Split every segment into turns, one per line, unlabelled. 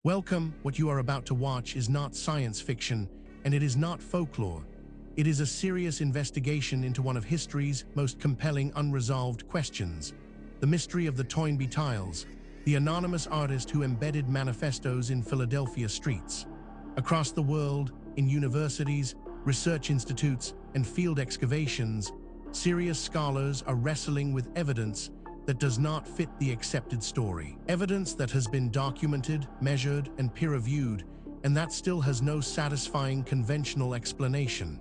Welcome. What you are about to watch is not science fiction, and it is not folklore. It is a serious investigation into one of history's most compelling unresolved questions: the mystery of the Toynbee Tiles, the anonymous artist who embedded manifestos in Philadelphia streets. Across the world, in universities, research institutes, and field excavations, serious scholars are wrestling with evidence that does not fit the accepted story. Evidence that has been documented, measured, and peer-reviewed, and that still has no satisfying conventional explanation.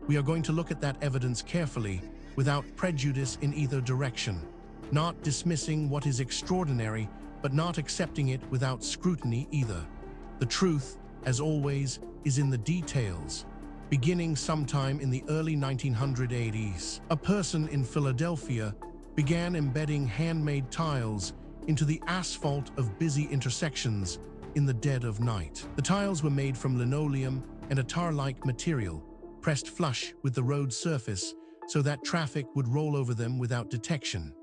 We are going to look at that evidence carefully, without prejudice in either direction, not dismissing what is extraordinary, but not accepting it without scrutiny either. The truth, as always, is in the details. Beginning sometime in the early 1980s, a person in Philadelphia began embedding handmade tiles into the asphalt of busy intersections in the dead of night. The tiles were made from linoleum and a tar-like material, pressed flush with the road surface so that traffic would roll over them without detection.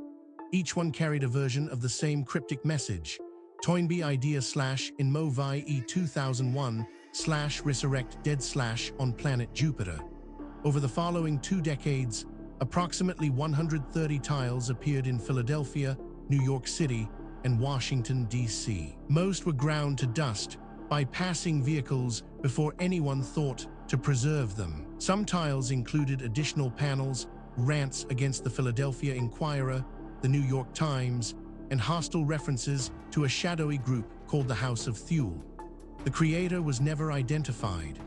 Each one carried a version of the same cryptic message: Toynbee Idea / in Movie E 2001 / RESURRECT DEAD / on planet Jupiter. Over the following 2 decades, approximately 130 tiles appeared in Philadelphia, New York City, and Washington, D.C. Most were ground to dust by passing vehicles before anyone thought to preserve them. Some tiles included additional panels, rants against the Philadelphia Inquirer, the New York Times, and hostile references to a shadowy group called the House of Thule. The creator was never identified.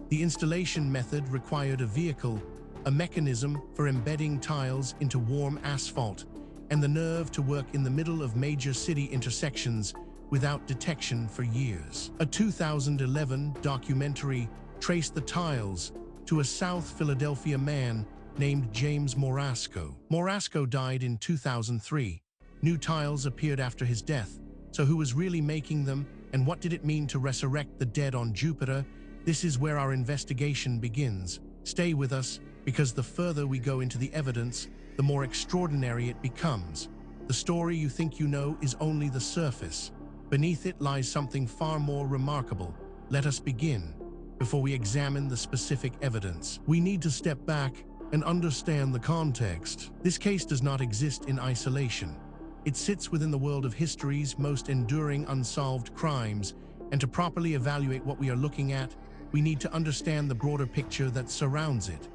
The installation method required a vehicle, a mechanism for embedding tiles into warm asphalt, and the nerve to work in the middle of major city intersections without detection for years. A 2011 documentary traced the tiles to a South Philadelphia man named James Morasco. Morasco died in 2003. New tiles appeared after his death. So who was really making them, and what did it mean to resurrect the dead on Jupiter? This is where our investigation begins. Stay with us, because the further we go into the evidence, the more extraordinary it becomes. The story you think you know is only the surface. Beneath it lies something far more remarkable. Let us begin. Before we examine the specific evidence, we need to step back and understand the context. This case does not exist in isolation. It sits within the world of history's most enduring unsolved crimes, and to properly evaluate what we are looking at, we need to understand the broader picture that surrounds it.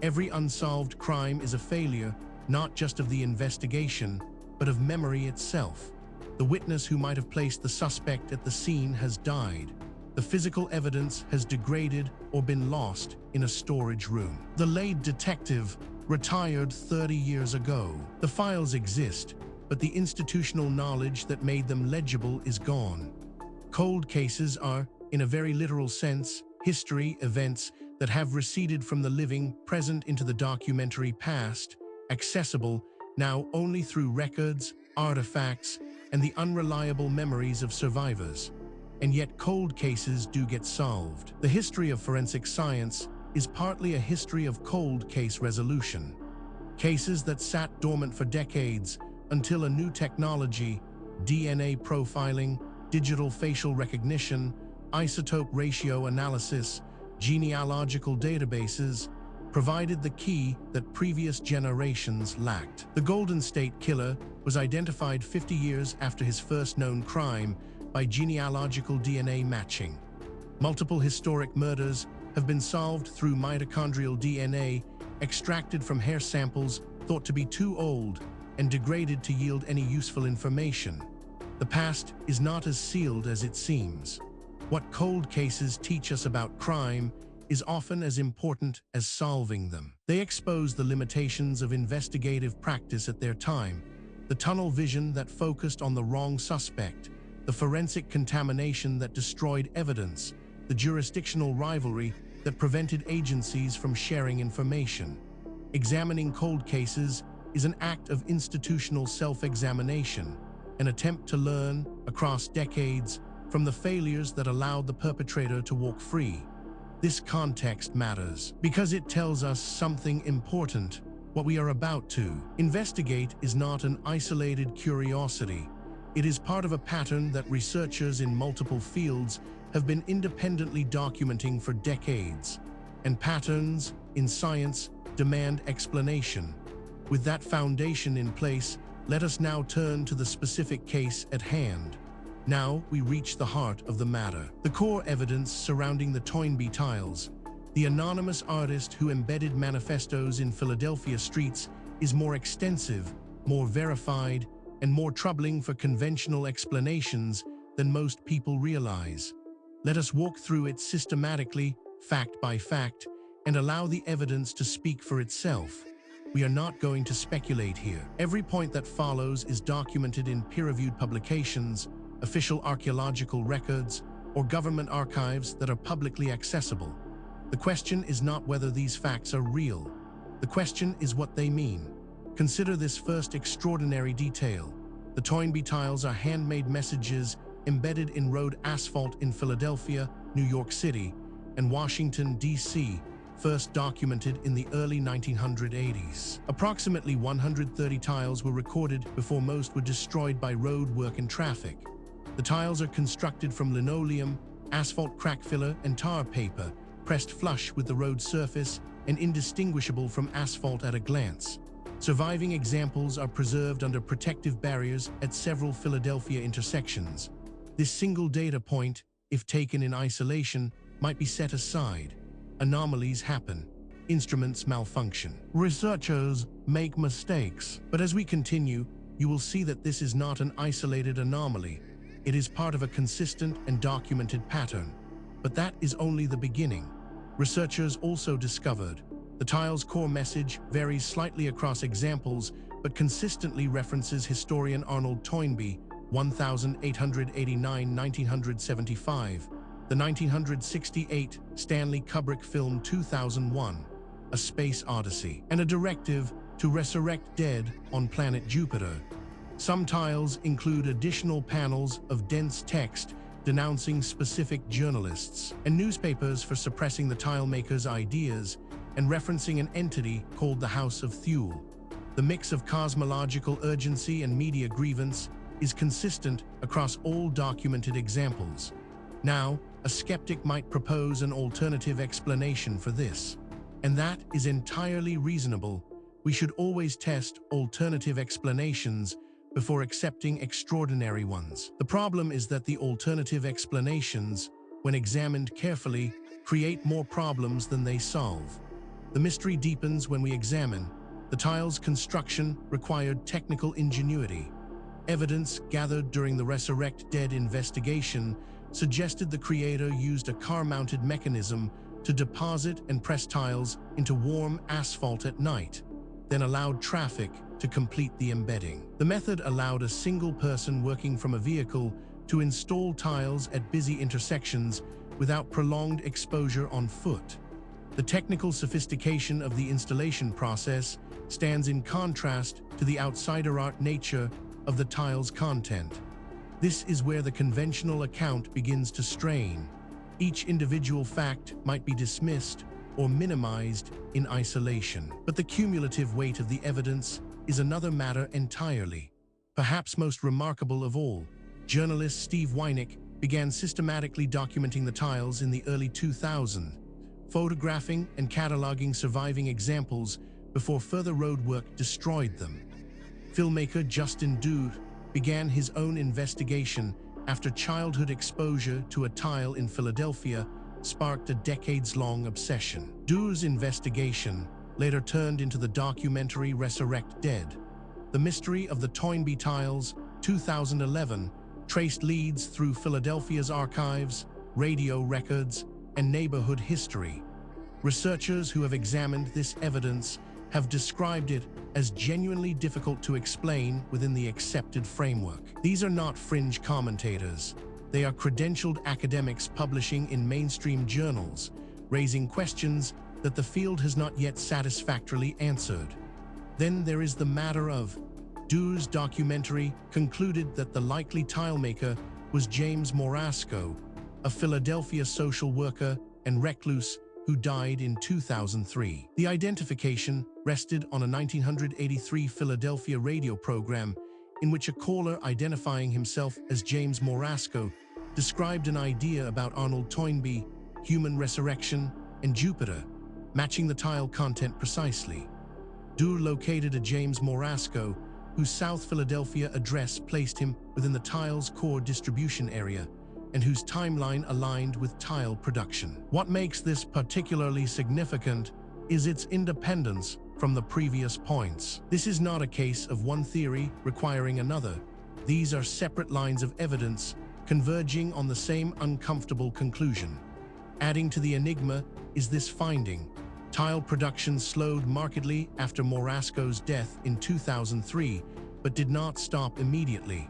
Every unsolved crime is a failure, not just of the investigation, but of memory itself. The witness who might have placed the suspect at the scene has died. The physical evidence has degraded or been lost in a storage room. The lead detective retired 30 years ago. The files exist, but the institutional knowledge that made them legible is gone. Cold cases are, in a very literal sense, history events that have receded from the living present into the documentary past, accessible now only through records, artifacts, and the unreliable memories of survivors. And yet cold cases do get solved. The history of forensic science is partly a history of cold case resolution. Cases that sat dormant for decades until a new technology, DNA profiling, digital facial recognition, isotope ratio analysis, genealogical databases, provided the key that previous generations lacked. The Golden State Killer was identified 50 years after his first known crime by genealogical DNA matching. Multiple historic murders have been solved through mitochondrial DNA extracted from hair samples thought to be too old and degraded to yield any useful information. The past is not as sealed as it seems. What cold cases teach us about crime is often as important as solving them. They expose the limitations of investigative practice at their time, the tunnel vision that focused on the wrong suspect, the forensic contamination that destroyed evidence, the jurisdictional rivalry that prevented agencies from sharing information. Examining cold cases is an act of institutional self-examination, an attempt to learn, across decades, from the failures that allowed the perpetrator to walk free. This context matters because it tells us something important. What we are about to investigate is not an isolated curiosity. It is part of a pattern that researchers in multiple fields have been independently documenting for decades. And patterns in science demand explanation. With that foundation in place, let us now turn to the specific case at hand. Now we reach the heart of the matter. The core evidence surrounding the Toynbee Tiles, the anonymous artist who embedded manifestos in Philadelphia streets, is more extensive, more verified, and more troubling for conventional explanations than most people realize. Let us walk through it systematically, fact by fact, and allow the evidence to speak for itself. We are not going to speculate here. Every point that follows is documented in peer-reviewed publications, official archaeological records, or government archives that are publicly accessible. The question is not whether these facts are real. The question is what they mean. Consider this first extraordinary detail. The Toynbee Tiles are handmade messages embedded in road asphalt in Philadelphia, New York City, and Washington, D.C., first documented in the early 1980s. Approximately 130 tiles were recorded before most were destroyed by road work and traffic. The tiles are constructed from linoleum, asphalt crack filler, and tar paper, pressed flush with the road surface and indistinguishable from asphalt at a glance. Surviving examples are preserved under protective barriers at several Philadelphia intersections. This single data point, if taken in isolation, might be set aside. Anomalies happen. Instruments malfunction. Researchers make mistakes. But as we continue, you will see that this is not an isolated anomaly. It is part of a consistent and documented pattern. But that is only the beginning. Researchers also discovered the tile's core message varies slightly across examples, but consistently references historian Arnold Toynbee, 1889–1975, the 1968 Stanley Kubrick film 2001, A Space Odyssey, and a directive to resurrect dead on planet Jupiter. Some tiles include additional panels of dense text denouncing specific journalists and newspapers for suppressing the tilemaker's ideas and referencing an entity called the House of Thule. The mix of cosmological urgency and media grievance is consistent across all documented examples. Now, a skeptic might propose an alternative explanation for this, and that is entirely reasonable. We should always test alternative explanations before accepting extraordinary ones. The problem is that the alternative explanations, when examined carefully, create more problems than they solve. The mystery deepens when we examine. The tile's construction required technical ingenuity. Evidence gathered during the RESURRECT DEAD investigation suggested the creator used a car-mounted mechanism to deposit and press tiles into warm asphalt at night, then allowed traffic to complete the embedding. The method allowed a single person working from a vehicle to install tiles at busy intersections without prolonged exposure on foot. The technical sophistication of the installation process stands in contrast to the outsider art nature of the tile's content. This is where the conventional account begins to strain. Each individual fact might be dismissed or minimized in isolation. But the cumulative weight of the evidence is another matter entirely. Perhaps most remarkable of all, journalist Steve Wynick began systematically documenting the tiles in the early 2000s, photographing and cataloging surviving examples before further roadwork destroyed them. Filmmaker Justin Dude began his own investigation after childhood exposure to a tile in Philadelphia sparked a decades-long obsession. Dude's investigation later turned into the documentary RESURRECT DEAD. The Mystery of the Toynbee Tiles, 2011, traced leads through Philadelphia's archives, radio records, and neighborhood history. Researchers who have examined this evidence have described it as genuinely difficult to explain within the accepted framework. These are not fringe commentators. They are credentialed academics publishing in mainstream journals, raising questions that the field has not yet satisfactorily answered. Then there is the matter of Dude's documentary concluded that the likely tilemaker was James Morasco, a Philadelphia social worker and recluse who died in 2003. The identification rested on a 1983 Philadelphia radio program in which a caller identifying himself as James Morasco described an idea about Arnold Toynbee, human resurrection, and Jupiter, matching the tile content precisely. Durr located a James Morasco, whose South Philadelphia address placed him within the tile's core distribution area, and whose timeline aligned with tile production. What makes this particularly significant is its independence from the previous points. This is not a case of one theory requiring another. These are separate lines of evidence converging on the same uncomfortable conclusion. Adding to the enigma is this finding: tile production slowed markedly after Morasco's death in 2003, but did not stop immediately.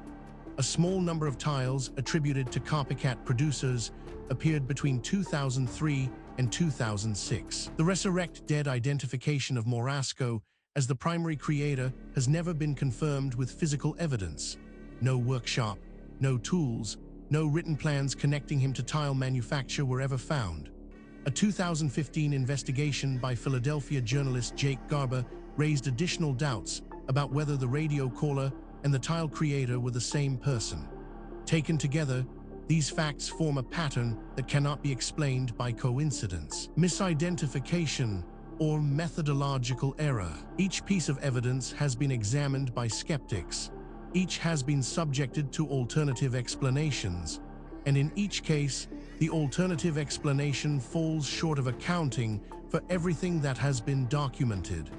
A small number of tiles attributed to copycat producers appeared between 2003 and 2006. The RESURRECT DEAD identification of Morasco as the primary creator has never been confirmed with physical evidence. No workshop, no tools, no written plans connecting him to tile manufacture were ever found. A 2015 investigation by Philadelphia journalist Jake Garber raised additional doubts about whether the radio caller and the tile creator were the same person. Taken together, these facts form a pattern that cannot be explained by coincidence, misidentification, or methodological error. Each piece of evidence has been examined by skeptics. Each has been subjected to alternative explanations, and in each case, the alternative explanation falls short of accounting for everything that has been documented.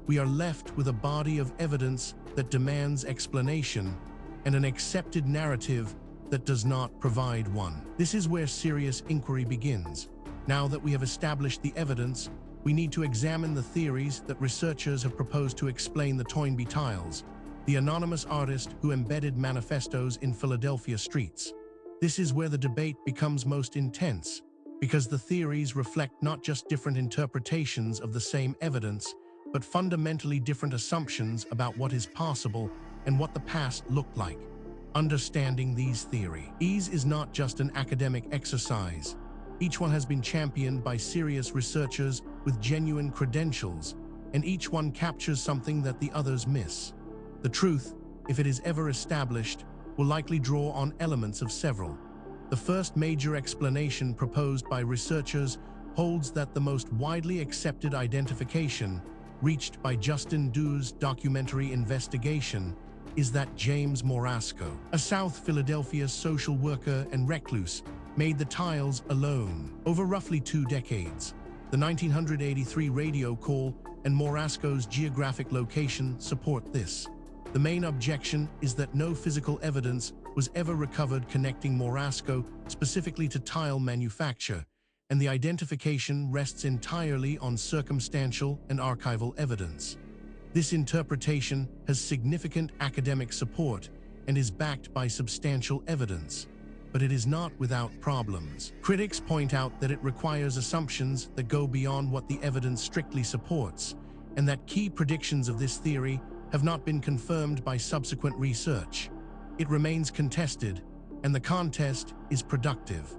We are left with a body of evidence that demands explanation and an accepted narrative that does not provide one. This is where serious inquiry begins. Now that we have established the evidence, we need to examine the theories that researchers have proposed to explain the Toynbee Tiles, the anonymous artist who embedded manifestos in Philadelphia streets. This is where the debate becomes most intense, because the theories reflect not just different interpretations of the same evidence, but fundamentally different assumptions about what is possible and what the past looked like. Understanding these theories is not just an academic exercise. Each one has been championed by serious researchers with genuine credentials, and each one captures something that the others miss. The truth, if it is ever established, will likely draw on elements of several. The first major explanation proposed by researchers holds that the most widely accepted identification, reached by Justin Durr's documentary investigation, is that James Morasco, a South Philadelphia social worker and recluse, made the tiles alone. Over roughly 2 decades, the 1983 radio call and Morasco's geographic location support this. The main objection is that no physical evidence was ever recovered connecting Morasco specifically to tile manufacture, and the identification rests entirely on circumstantial and archival evidence. This interpretation has significant academic support and is backed by substantial evidence, but it is not without problems. Critics point out that it requires assumptions that go beyond what the evidence strictly supports, and that key predictions of this theory have not been confirmed by subsequent research. It remains contested, and the contest is productive.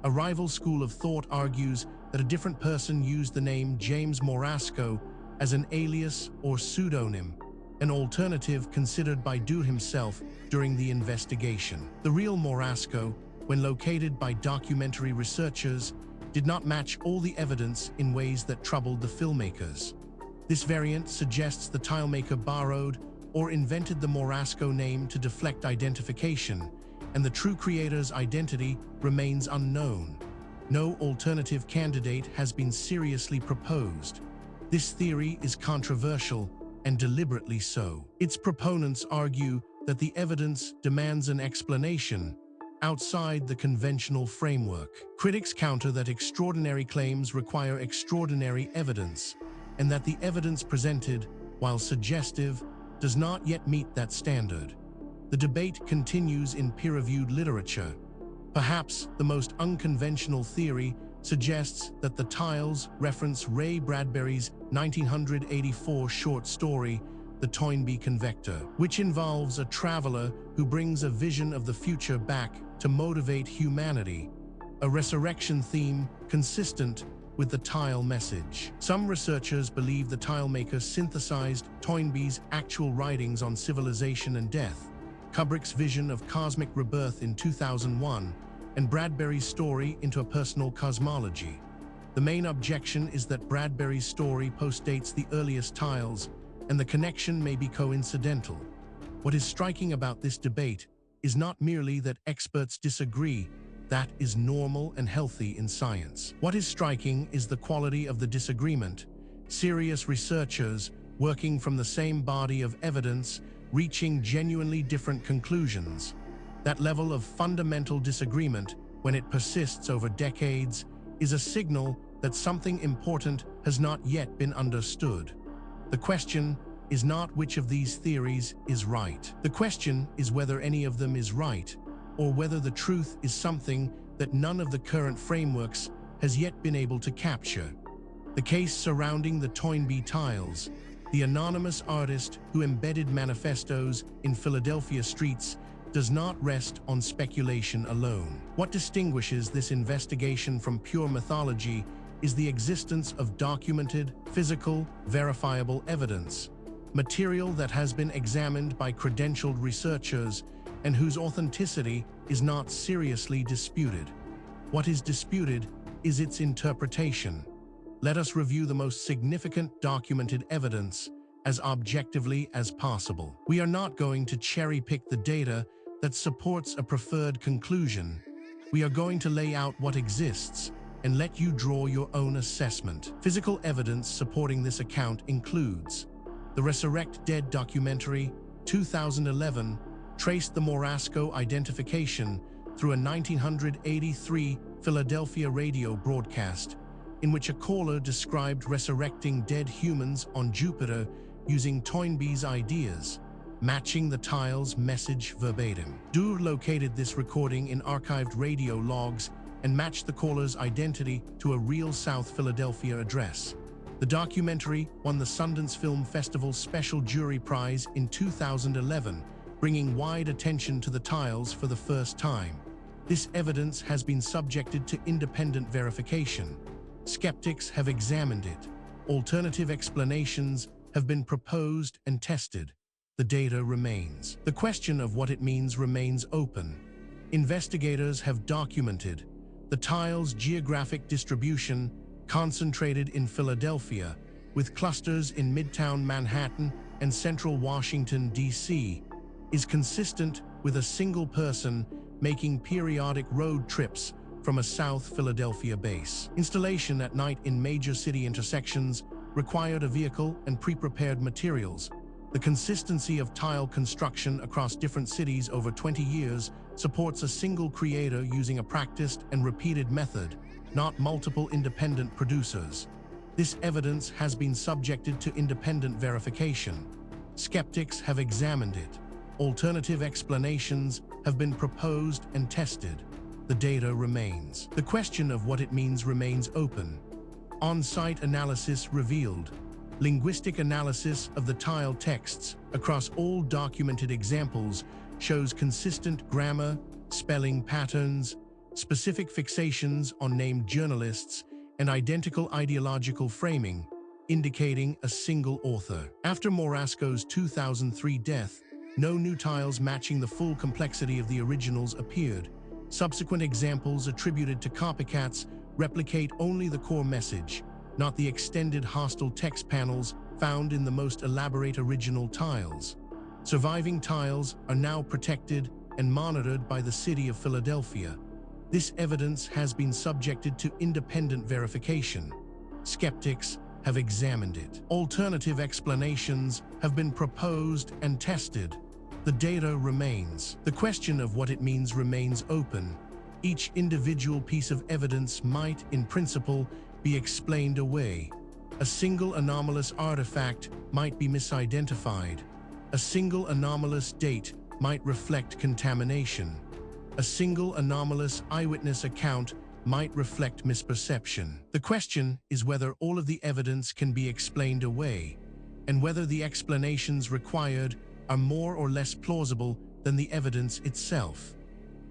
A rival school of thought argues that a different person used the name James Morasco as an alias or pseudonym, an alternative considered by Durr himself during the investigation. The real Morasco, when located by documentary researchers, did not match all the evidence in ways that troubled the filmmakers. This variant suggests the tilemaker borrowed or invented the Morasco name to deflect identification, and the true creator's identity remains unknown. No alternative candidate has been seriously proposed. This theory is controversial, and deliberately so. Its proponents argue that the evidence demands an explanation outside the conventional framework. Critics counter that extraordinary claims require extraordinary evidence, and that the evidence presented, while suggestive, does not yet meet that standard. The debate continues in peer-reviewed literature. Perhaps the most unconventional theory suggests that the tiles reference Ray Bradbury's 1984 short story, The Toynbee Convector, which involves a traveler who brings a vision of the future back to motivate humanity, a resurrection theme consistent with the tile message. Some researchers believe the tilemaker synthesized Toynbee's actual writings on civilization and death, Kubrick's vision of cosmic rebirth in 2001, and Bradbury's story into a personal cosmology. The main objection is that Bradbury's story postdates the earliest tiles, and the connection may be coincidental. What is striking about this debate is not merely that experts disagree. That is normal and healthy in science. What is striking is the quality of the disagreement. Serious researchers, working from the same body of evidence, reaching genuinely different conclusions. That level of fundamental disagreement, when it persists over decades, is a signal that something important has not yet been understood. The question is not which of these theories is right. The question is whether any of them is right, or whether the truth is something that none of the current frameworks has yet been able to capture. The case surrounding the Toynbee Tiles, the anonymous artist who embedded manifestos in Philadelphia streets, does not rest on speculation alone. What distinguishes this investigation from pure mythology is the existence of documented, physical, verifiable evidence, material that has been examined by credentialed researchers and whose authenticity is not seriously disputed. What is disputed is its interpretation. Let us review the most significant documented evidence as objectively as possible. We are not going to cherry-pick the data that supports a preferred conclusion. We are going to lay out what exists and let you draw your own assessment. Physical evidence supporting this account includes the RESURRECT DEAD documentary, 2011, traced the Morasco identification through a 1983 Philadelphia radio broadcast in which a caller described resurrecting dead humans on Jupiter using Toynbee's ideas, matching the tile's message verbatim. Dur located this recording in archived radio logs and matched the caller's identity to a real South Philadelphia address. The documentary won the Sundance Film Festival Special Jury Prize in 2011, bringing wide attention to the tiles for the first time. This evidence has been subjected to independent verification. Skeptics have examined it. Alternative explanations have been proposed and tested. The data remains. The question of what it means remains open. Investigators have documented the tile's geographic distribution, concentrated in Philadelphia, with clusters in Midtown Manhattan and central Washington, D.C., is consistent with a single person making periodic road trips from a South Philadelphia base. Installation at night in major city intersections required a vehicle and pre-prepared materials. The consistency of tile construction across different cities over 20 years supports a single creator using a practiced and repeated method, not multiple independent producers. This evidence has been subjected to independent verification. Skeptics have examined it. Alternative explanations have been proposed and tested. The data remains. The question of what it means remains open. On-site analysis revealed linguistic analysis of the tile texts across all documented examples shows consistent grammar, spelling patterns, specific fixations on named journalists, and identical ideological framing, indicating a single author. After Morasco's 2003 death, no new tiles matching the full complexity of the originals appeared. Subsequent examples attributed to copycats replicate only the core message, not the extended hostile text panels found in the most elaborate original tiles. Surviving tiles are now protected and monitored by the city of Philadelphia. This evidence has been subjected to independent verification. Skeptics have examined it. Alternative explanations have been proposed and tested. The data remains. The question of what it means remains open. Each individual piece of evidence might, in principle, be explained away. A single anomalous artifact might be misidentified. A single anomalous date might reflect contamination. A single anomalous eyewitness account might reflect misperception. The question is whether all of the evidence can be explained away, and whether the explanations required are more or less plausible than the evidence itself.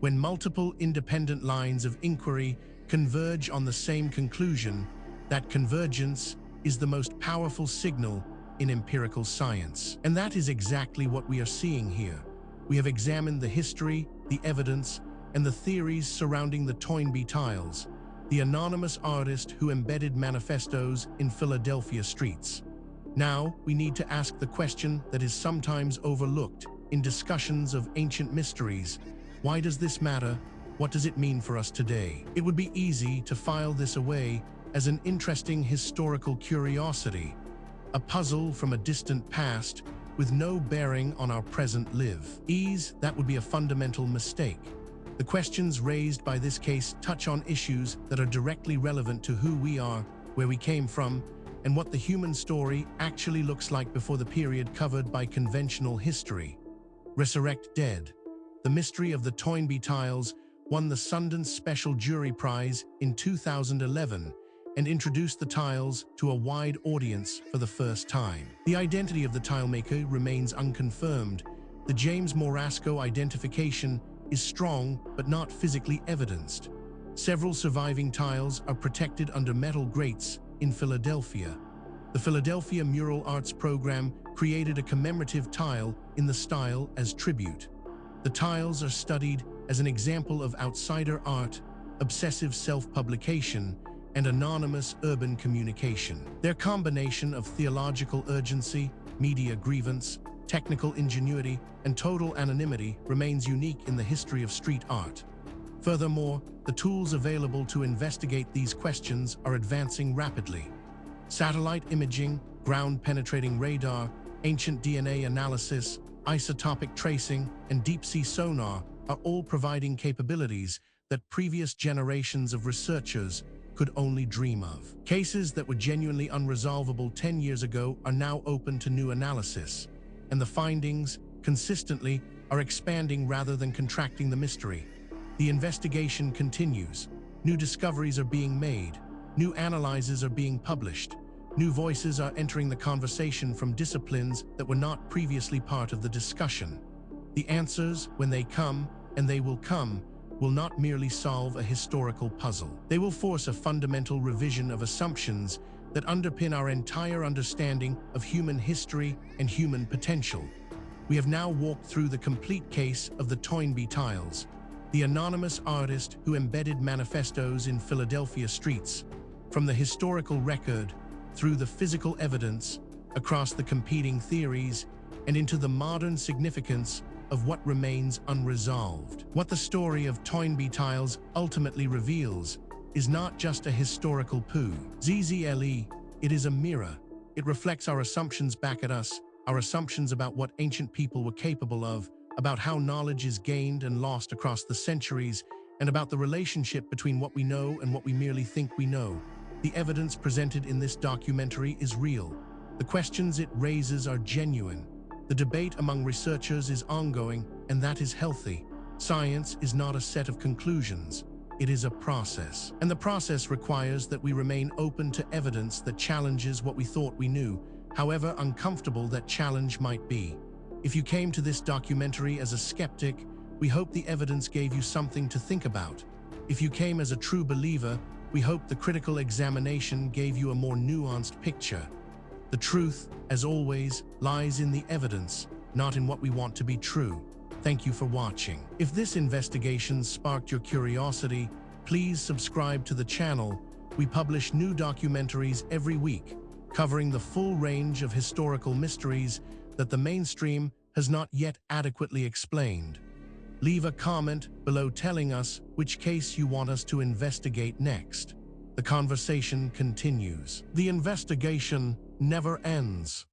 When multiple independent lines of inquiry converge on the same conclusion, That convergence is the most powerful signal in empirical science. And that is exactly what we are seeing here. We have examined the history, the evidence, and the theories surrounding the Toynbee Tiles, the anonymous artist who embedded manifestos in Philadelphia streets. Now, we need to ask the question that is sometimes overlooked in discussions of ancient mysteries. Why does this matter? What does it mean for us today? It would be easy to file this away as an interesting historical curiosity, a puzzle from a distant past with no bearing on our present live. That would be a fundamental mistake. The questions raised by this case touch on issues that are directly relevant to who we are, where we came from, and what the human story actually looks like before the period covered by conventional history. RESURRECT DEAD. The mystery of the Toynbee Tiles won the Sundance Special Jury Prize in 2011 and introduced the tiles to a wide audience for the first time. The identity of the tilemaker remains unconfirmed. The James Morasco identification is strong but not physically evidenced. Several surviving tiles are protected under metal grates in Philadelphia. The Philadelphia Mural Arts Program created a commemorative tile in the style as tribute. The tiles are studied as an example of outsider art, obsessive self-publication, and anonymous urban communication. Their combination of theological urgency, media grievance, technical ingenuity, and total anonymity remains unique in the history of street art. Furthermore, the tools available to investigate these questions are advancing rapidly. Satellite imaging, ground-penetrating radar, ancient DNA analysis, isotopic tracing, and deep-sea sonar are all providing capabilities that previous generations of researchers could only dream of. Cases that were genuinely unresolvable 10 years ago are now open to new analysis, and the findings, consistently, are expanding rather than contracting the mystery. The investigation continues. New discoveries are being made. New analyses are being published. New voices are entering the conversation from disciplines that were not previously part of the discussion. The answers, when they come, and they will come, will not merely solve a historical puzzle. They will force a fundamental revision of assumptions that underpin our entire understanding of human history and human potential. We have now walked through the complete case of the Toynbee Tiles, the anonymous artist who embedded manifestos in Philadelphia streets, from the historical record, through the physical evidence, across the competing theories, and into the modern significance of what remains unresolved. What the story of Toynbee Tiles ultimately reveals is not just a historical puzzle. It is a mirror. It reflects our assumptions back at us, our assumptions about what ancient people were capable of, about how knowledge is gained and lost across the centuries, and about the relationship between what we know and what we merely think we know. The evidence presented in this documentary is real. The questions it raises are genuine. The debate among researchers is ongoing, and that is healthy. Science is not a set of conclusions. It is a process. And the process requires that we remain open to evidence that challenges what we thought we knew, however uncomfortable that challenge might be. If you came to this documentary as a skeptic, we hope the evidence gave you something to think about. If you came as a true believer, we hope the critical examination gave you a more nuanced picture. The truth, as always, lies in the evidence, not in what we want to be true. Thank you for watching. If this investigation sparked your curiosity, please subscribe to the channel. We publish new documentaries every week, covering the full range of historical mysteries that the mainstream has not yet adequately explained. Leave a comment below telling us which case you want us to investigate next. The conversation continues. The investigation never ends.